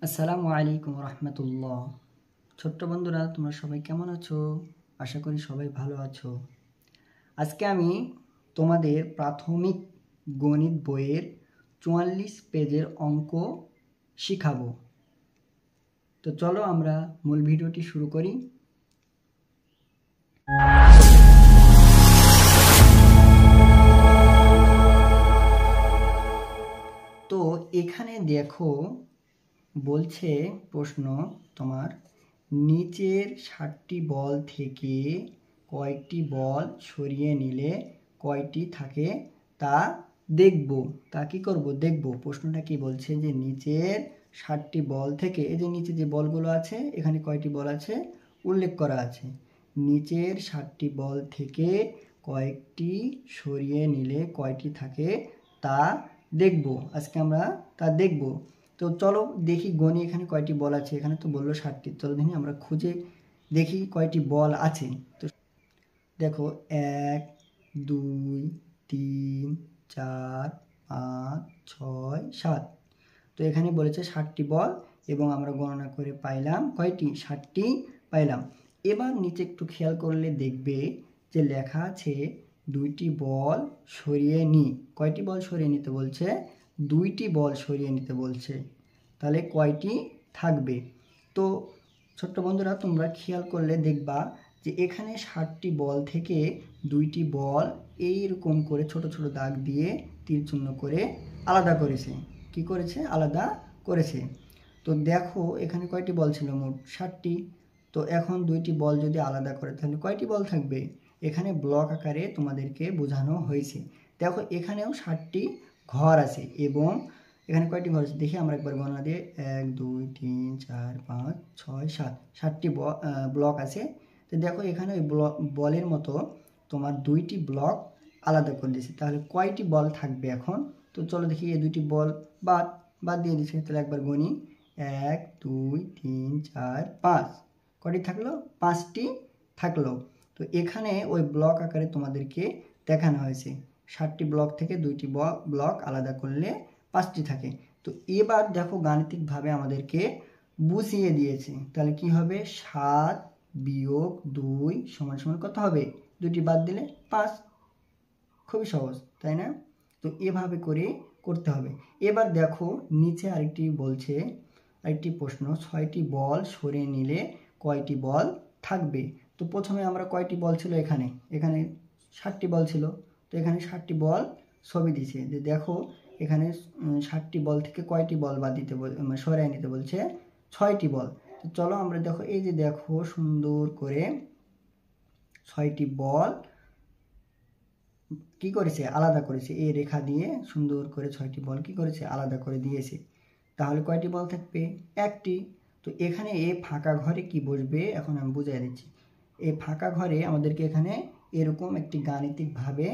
আসসালামু আলাইকুম রহমতুল্লাহ। ছোট্ট বন্ধুরা, তোমরা সবাই কেমন আছো? আশা করি সবাই ভালো আছো। আজকে আমি তোমাদের প্রাথমিক গণিত বইয়ের 44 পেজের অঙ্ক শিখাবো। তো চলো আমরা মূল ভিডিওটি শুরু করি। তো এখানে দেখো, বলছে প্রশ্ন তোমার, নিচের 60টি বল থেকে কয়টি বল সরিয়ে নিলে কয়টি থাকে তা দেখব। তা কি করব? দেখব। প্রশ্নটা কি বলছে যে নিচের 60টি বল থেকে, এই যে নিচে যে বলগুলো আছে এখানে কয়টি বল আছে উল্লেখ করা আছে। নিচের 60টি বল থেকে কয়েকটি সরিয়ে নিলে কয়টি থাকে তা দেখব। আজকে আমরা তা দেখব। তো চলো দেখি গণি এখানে কয়টি বল আছে। এখানে তো বললো 60টি। চলো দেখি আমরা খুঁজে দেখি কয়টি বল আছে। তো দেখো 1 2 3 4 5 6 7। তো এখানে বলেছে 60টি বল এবং আমরা গণনা করে পাইলাম কয়টি? 60টি পাইলাম। এবার নিচে একটু খেয়াল করলে দেখবে যে লেখা আছে 2টি বল সরিয়ে নি। কয়টি বল সরিয়ে নিতে বলছে? 2টি বল সরিয়ে নিতে বলছে। তাহলে কয়টি থাকবে? তো ছোট্ট বন্ধুরা, তোমরা খেয়াল করলে দেখবা যে এখানে 60টি বল থেকে 2টি বল এইরকম করে ছোট ছোট দাগ দিয়ে তীর চিহ্ন করে আলাদা করেছে। কি করেছে? আলাদা করেছে। তো দেখো এখানে কয়টি বল ছিল? মোট 60টি। তো এখন 2টি বল যদি আলাদা করে তাহলে কয়টি বল থাকবে? এখানে ব্লক আকারে তোমাদেরকে বোঝানো হয়েছে। দেখো এখানেও 60টি ঘর আছে এবং এখানে কয়টি ঘর আছে দেখি আমরা একবার গণনা দিয়ে 1 2 3 4 5 6 7 7টি ব্লক আছে। তো দেখো এখানে ওই বলের মতো তোমার 2টি ব্লক আলাদা করে দিয়েছে। তাহলে কয়টি বল থাকবে এখন? তো চলো দেখি এই 2টি বল বাদ দিয়ে দিচ্ছে। তাহলে একবার গণি 1 2 3 4 5। কয়টি থাকলো? 5টি থাকলো। তো এখানে ওই ব্লক আকারে তোমাদেরকে দেখানো হয়েছে 60টি ব্লক থেকে 2টি ব্লক আলাদা করলে 5টি থাকে। তো এবার দেখো গাণিতিকভাবে আমাদেরকে বুঝিয়ে দিয়েছে। তাহলে কি হবে? 7 বিয়োগ 2 সমান সমান কত হবে? 2টি বাদ দিলে 5। খুবই সহজ, তাই না? তো এভাবে করে করতে হবে। এবার দেখো নিচে আরেকটি বলছে, আরেকটি প্রশ্ন, 6টি বল সরিয়ে নিলে কয়টি বল থাকবে? তো প্রথমে আমরা কয়টি বল ছিল এখানে 60টি বল ছিল। তো এখানে 60টি বল ছবি দিয়েছে যে দেখো এখানে 60টি বল থেকে কয়টি বল বাদ দিতে সরিয়ে নিতে বলছে? 6টি বল। তো চলো আমরা দেখো এই যে দেখো সুন্দর করে 6টি বল কি করেছে? আলাদা করেছে। এই রেখা দিয়ে সুন্দর করে 6টি বল কি করেছে? আলাদা করে দিয়েছে। তাহলে কয়টি বল থাকবে? একটি। তো এখানে এই ফাঁকা ঘরে কি বসবে এখন আমি বুঝিয়ে দিচ্ছি। এই ফাঁকা ঘরে আমাদেরকে এখানে এরকম একটি গাণিতিকভাবে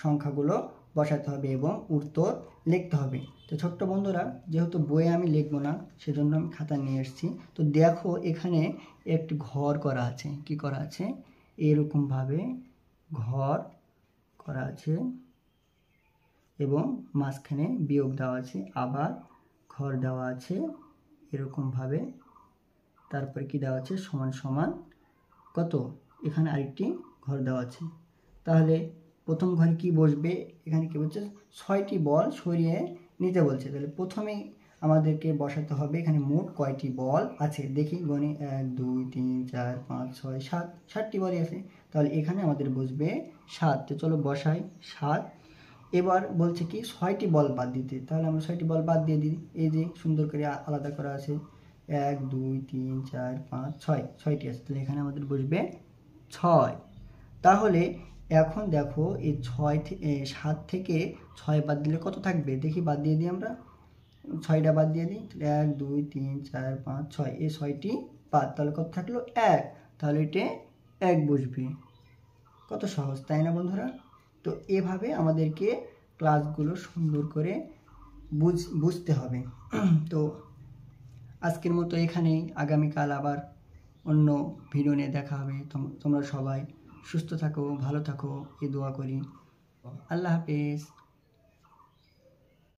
সংখ্যাগুলো বসাতে হবে এবং উত্তর লিখতে হবে। তো ছোট্ট বন্ধুরা, যেহেতু বইয়ে আমি লিখবো না সেজন্য আমি খাতা নিয়ে এসেছি। তো দেখো এখানে একটি ঘর করা আছে। কি করা আছে? এরকমভাবে ঘর করা আছে এবং মাঝখানে বিয়োগ দেওয়া আছে, আবার ঘর দেওয়া আছে এরকমভাবে। তারপরে কি দেওয়া আছে? সমান সমান কত? এখানে আরেকটি ঘর দেওয়া আছে। তাহলে প্রথম ঘরে কি বসবে? এখানে কি বলছে? 6টি বল সরিয়ে নিতে বলছে। তাহলে প্রথমেই আমাদেরকে বসাতে হবে এখানে মোট কয়টি বল আছে দেখি। গণি 1 2 3 4 5 6 7। 7টি বলই আছে। তাহলে এখানে আমাদের বসবে 7। তো চলো বসাই 7। এবার বলছে কি 6টি বল বাদ দিতে। তাহলে আমরা 6টি বল বাদ দিয়ে দিই। এই যে সুন্দর করে আলাদা করা আছে 1 2 3 4 5 6। 6টি আছে। তাহলে এখানে আমাদের বসবে 6। তাহলে এখন দেখো এই 7 থেকে 6 বাদ দিলে কত থাকবে দেখি। বাদ দিয়ে দিই আমরা 6টা বাদ দিয়ে দিই। 1 2 3 4 5 6। এই 6টি বাদ। তাহলে কত থাকলো? 1। তাহলে এটা 1 বসবে। কত সহজ, তাই না বন্ধুরা? তো এভাবে আমাদেরকে ক্লাসগুলো সুন্দর করে বুঝতে হবে। তো আজকের মতো এখানেই। আগামীকাল আবার অন্য ভিডিও নিয়ে দেখা হবে। তোমরা সবাই সুস্থ থাকো, ভালো থাকো, এই দোয়া করি। আল্লাহ হাফেজ।